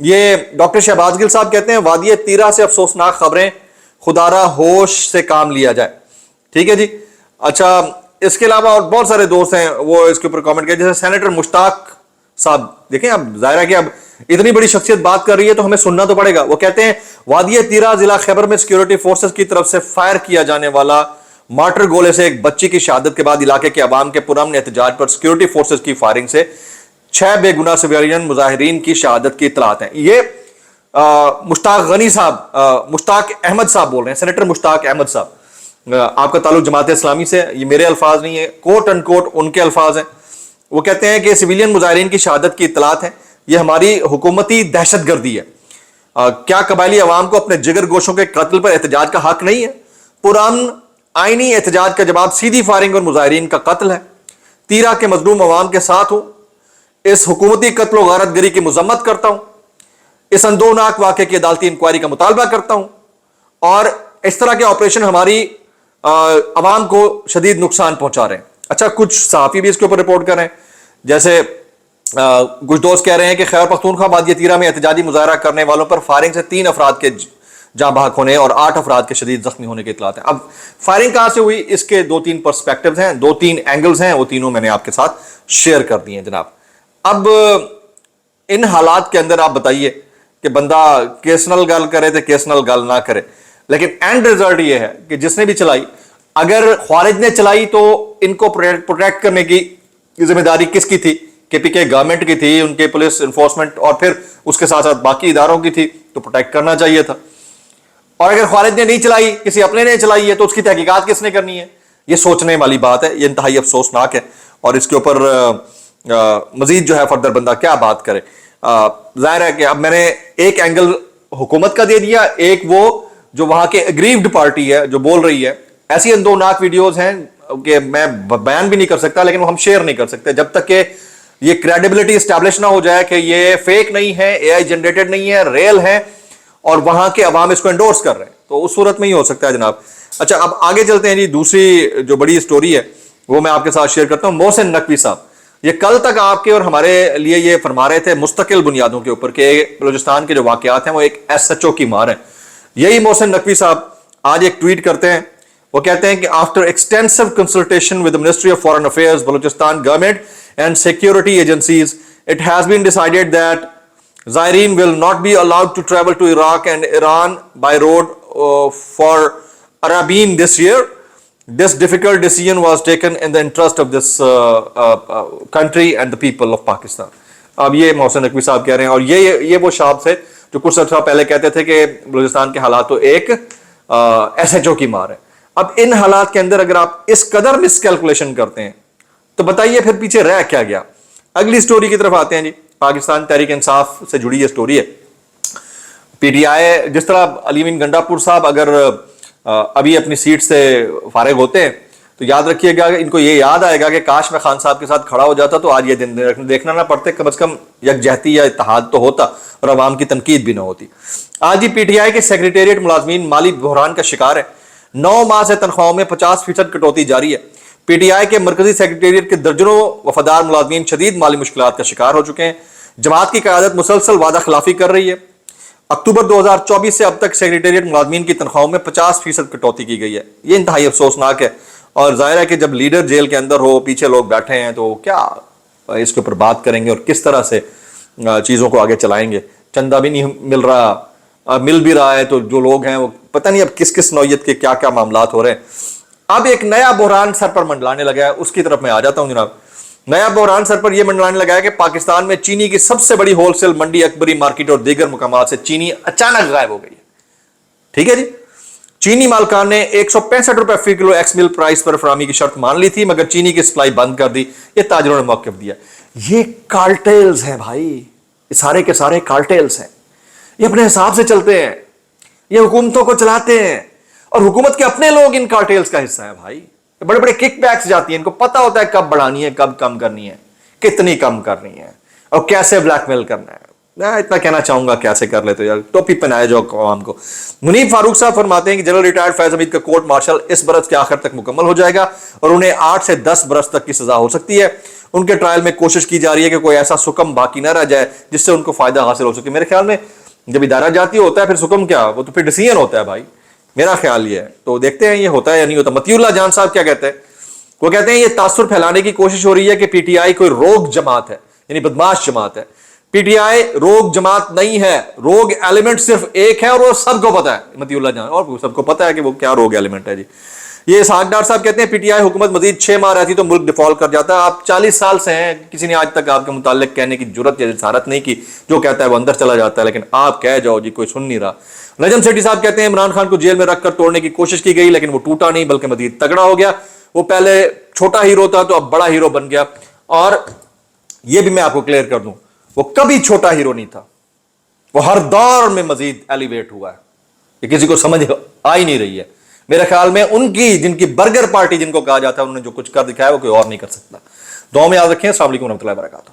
یہ ڈاکٹر شہباز گل صاحب کہتے ہیں وادی تیرہ سے افسوسناک خبریں، خدارہ ہوش سے کام لیا جائے. ٹھیک ہے جی. اچھا اس کے علاوہ اور بہت سارے دوست ہیں وہ اس کے اوپر کامنٹ کیا، جیسے سینیٹر مشتاق صاحب. دیکھیں اب ظاہر ہے کہ اب اتنی بڑی شخصیت بات کر رہی ہے تو ہمیں سننا تو پڑے گا. وہ کہتے ہیں وادی تیرہ ضلع خیبر میں سیکیورٹی فورسز کی طرف سے فائر کیا جانے والا مارٹر گولے سے ایک بچی کی شہادت کے بعد علاقے کے عوام کے پرامن احتجاج پر سیکیورٹی فورسز کی فائرنگ سے 6 بے گناہ سویلین مظاہرین کی شہادت کی اطلاعات ہیں. یہ مشتاق غنی صاحب، مشتاق احمد صاحب بول رہے ہیں، سینیٹر مشتاق احمد صاحب. آپ کا تعلق جماعت اسلامی سے، یہ میرے الفاظ نہیں ہے، کوٹ ان کوٹ ان کے الفاظ ہیں. وہ کہتے ہیں کہ سویلین مظاہرین کی شہادت کی اطلاعات ہیں، یہ ہماری حکومتی دہشت گردی ہے. کیا قبائلی عوام کو اپنے جگر گوشوں کے قتل پر احتجاج کا حق نہیں ہے؟ پرامن آئینی احتجاج کا جواب سیدھی فائرنگ اور مظاہرین کا قتل ہے. تیرہ کے مظلوم عوام کے ساتھ ہوں، اس حکومتی قتل و غارت گری کی مذمت کرتا ہوں، اس اندوناک واقعے کی عدالتی انکوائری کا مطالبہ کرتا ہوں، اور اس طرح کے آپریشن ہماری عوام کو شدید نقصان پہنچا رہے ہیں. اچھا کچھ صحافی بھی اس کے اوپر رپورٹ کر رہے ہیں، جیسے کچھ دوست کہہ رہے ہیں کہ خیبر پختونخوا وادی تیرہ میں احتجاجی مظاہرہ کرنے والوں پر فائرنگ سے 3 افراد کے جاں بحق ہونے اور 8 افراد کے شدید زخمی ہونے کی اطلاعات ہیں. اب فائرنگ کہاں سے ہوئی، اس کے 2-3 پرسپیکٹیوز ہیں، 2-3 اینگلز ہیں، وہ تینوں میں نے آپ کے ساتھ شیئر کر دی ہیں جناب. اب ان حالات کے اندر آپ بتائیے کہ بندہ کیس نل گل کرے تو کیس نل گل نہ کرے، لیکن اینڈ ریزلٹ یہ ہے کہ جس نے بھی چلائی، اگر خوارج نے چلائی تو ان کو پروٹیکٹ کرنے کی ذمہ داری کس کی تھی؟ کے پی کے گورنمنٹ کی تھی، ان کے پولیس انفورسمنٹ اور پھر اس کے ساتھ ساتھ باقی اداروں کی تھی، تو پروٹیکٹ کرنا چاہیے تھا. اور اگر خوارج نے نہیں چلائی، کسی اپنے نے چلائی ہے، تو اس کی تحقیقات کس نے کرنی ہے؟ یہ سوچنے والی بات ہے، یہ انتہائی افسوسناک ہے. اور اس کے اوپر مزید جو ہے فردر بندہ کیا بات کرے. ظاہر ہے کہ اب میں نے ایک اینگل حکومت کا دے دیا، ایک وہ جو وہاں کے اگریوڈ پارٹی ہے جو بول رہی ہے. ایسی اندوناک ویڈیوز ہیں کہ میں بیان بھی نہیں کر سکتا، لیکن وہ ہم شیئر نہیں کر سکتے جب تک کہ یہ کریڈیبلٹی اسٹیبلش نہ ہو جائے کہ یہ فیک نہیں ہے، اے آئی جنریٹڈ نہیں ہے، ریل ہے، اور وہاں کے عوام اس کو انڈورس کر رہے ہیں. تو اس صورت میں ہی ہو سکتا ہے جناب. اچھا اب آگے چلتے ہیں جی. دوسری جو بڑی سٹوری ہے وہ میں آپ کے ساتھ شیئر کرتا ہوں. محسن نقوی صاحب، یہ کل تک آپ کے اور ہمارے لیے یہ فرما رہے تھے مستقل بنیادوں کے اوپر کہ بلوچستان کے جو واقعات ہیں وہ ایک ایس ایچ او کی مار ہے. یہی محسن نقوی صاحب آج ایک ٹویٹ کرتے ہیں. وہ کہتے ہیں کہ after extensive consultation with ministry of foreign affairs, Balochistan government and security agencies, it has been decided that زائرین will not be allowed to travel to Iraq and Iran by road for Arabin this year. This difficult decision was taken in the interest of this country and the people of Pakistan. اب یہ محسن نقوی صاحب کہہ رہے ہیں، اور یہ وہ شخص ہے جو کچھ عرصہ پہلے کہتے تھے کہ بلوچستان کے حالات تو ایک ایس ایچ او کی مار ہے. اب ان حالات کے اندر اگر آپ اس قدر مس کیلکولیشن کرتے ہیں تو بتائیے پھر پیچھے رہ کیا گیا. اگلی سٹوری کی طرف آتے ہیں جی. پاکستان تحریک انصاف سے جڑی یہ سٹوری ہے. پی ٹی آئی جس طرح علی امین گنڈا پور صاحب اگر ابھی اپنی سیٹ سے فارغ ہوتے ہیں تو یاد رکھیے گا ان کو یہ یاد آئے گا کہ کاش میں خان صاحب کے ساتھ کھڑا ہو جاتا تو آج یہ دن دیکھنا نہ پڑتے، کم از کم یکجہتی یا اتحاد تو ہوتا اور عوام کی تنقید بھی نہ ہوتی. آج ہی پی ٹی آئی کے سیکریٹریٹ ملازمین مالی بحران کا شکار ہے. 9 ماہ سے تنخواہوں میں 50% کٹوتی جاری ہے. پی ٹی آئی کے مرکزی سیکریٹریٹ کے درجنوں وفادار ملازمین شدید مالی مشکلات کا شکار ہو چکے ہیں. جماعت کی قیادت مسلسل وعدہ خلافی کر رہی ہے. اکتوبر 2024 سے اب تک سیکریٹریٹ ملازمین کی تنخواہوں میں 50% کٹوتی کی گئی ہے. یہ انتہائی افسوسناک ہے، اور ظاہر ہے کہ جب لیڈر جیل کے اندر ہو، پیچھے لوگ بیٹھے ہیں، تو کیا اس کے اوپر بات کریں گے اور کس طرح سے چیزوں کو آگے چلائیں گے. چندہ بھی نہیں مل رہا، مل بھی رہا ہے تو جو لوگ ہیں وہ پتہ نہیں اب کس کس نوعیت کے کیا کیا معاملات ہو رہے ہیں. اب ایک نیا بحران سر پر منڈلانے لگا ہے، اس کی طرف میں آ جاتا ہوں جناب. نیا بحران سر پر یہ منڈلانے لگا ہے کہ پاکستان میں چینی کی سب سے بڑی ہول سیل منڈی اکبری مارکیٹ اور دیگر مقامات سے چینی اچانک غائب ہو گئی ہے. ٹھیک ہے جی. چینی مالکان نے 165 روپے فی کلو ایکس مل پرائس پر فراہمی کی شرط مان لی تھی، مگر چینی کی سپلائی بند کر دی. یہ تاجروں نے موقف دیا. یہ کارٹیلز ہیں بھائی، یہ سارے کے سارے کارٹیلز ہیں. یہ اپنے حساب سے چلتے ہیں، یہ حکومتوں کو چلاتے ہیں، اور حکومت کے اپنے لوگ ان کارٹیلز کا حصہ ہیں بھائی. بڑے بڑے کک بیکس جاتی ہیں، ان کو پتا ہوتا ہے کب بڑھانی ہے، کب کم کرنی ہے، کتنی کم کرنی ہے، اور کیسے بلیک میل کرنا ہے. میں اتنا کہنا چاہوں گا کیسے کر لیتے یار، ٹوپی پہنائے جو عوام کو. منیب فاروق صاحب فرماتے ہیں کہ جنرل ریٹائرڈ فیض حمید کا کورٹ مارشل اس برس کے آخر تک مکمل ہو جائے گا اور انہیں 8 سے 10 برس تک کی سزا ہو سکتی ہے. ان کے ٹرائل میں کوشش کی جا رہی ہے کہ کوئی ایسا سکم باقی نہ رہ جائے جس سے ان کو فائدہ حاصل ہو سکے. میرے خیال میں جب ادارہ جاتی ہوتا ہے پھر سکم کیا, وہ تو پھر ڈیسیژن ہوتا ہے بھائی, میرا خیال یہ ہے. تو دیکھتے ہیں یہ ہوتا ہے یا نہیں ہوتا. مطیع اللہ جان صاحب کیا کہتے ہیں؟ وہ کہتے ہیں یہ تاثر پھیلانے کی کوشش ہو رہی ہے کہ پی ٹی آئی کوئی روگ جماعت ہے, یعنی بدماش جماعت ہے. پی ٹی آئی روگ جماعت نہیں ہے, روگ ایلیمنٹ صرف ایک ہے اور وہ سب کو پتا ہے. مطیع اللہ جان اور سب کو پتا ہے کہ وہ کیا روگ ایلیمنٹ ہے. جی یہ اسحاق ڈار صاحب کہتے ہیں پی ٹی آئی حکومت مزید 6 ماہ رہتی تو ملک ڈیفالٹ کر جاتا. آپ 40 سال سے ہیں, کسی نے آج تک آپ کے متعلق کہنے کی جرت یا جسارت نہیں کی, جو کہتا ہے وہ اندر چلا جاتا ہے, لیکن آپ کہہ جاؤ جی کوئی سن نہیں رہا. نجم سیٹھی صاحب کہتے ہیں عمران خان کو جیل میں رکھ کر توڑنے کی کوشش کی گئی لیکن وہ ٹوٹا نہیں بلکہ مزید تگڑا ہو گیا. وہ پہلے چھوٹا ہیرو تھا تو اب بڑا ہیرو بن گیا. اور یہ بھی میں آپ کو کلیئر کر دوں, وہ کبھی چھوٹا ہیرو نہیں تھا, وہ ہر دور میں مزید ایلیویٹ ہوا ہے. یہ کسی کو سمجھ آ ہی نہیں رہی ہے. میرے خیال میں ان کی جن کی برگر پارٹی جن کو کہا جاتا ہے انہوں نے جو کچھ کر دکھایا وہ کوئی اور نہیں کر سکتا. دعاؤں میں یاد رکھیں. السلام علیکم ورحمۃ اللہ وبرکاتہ.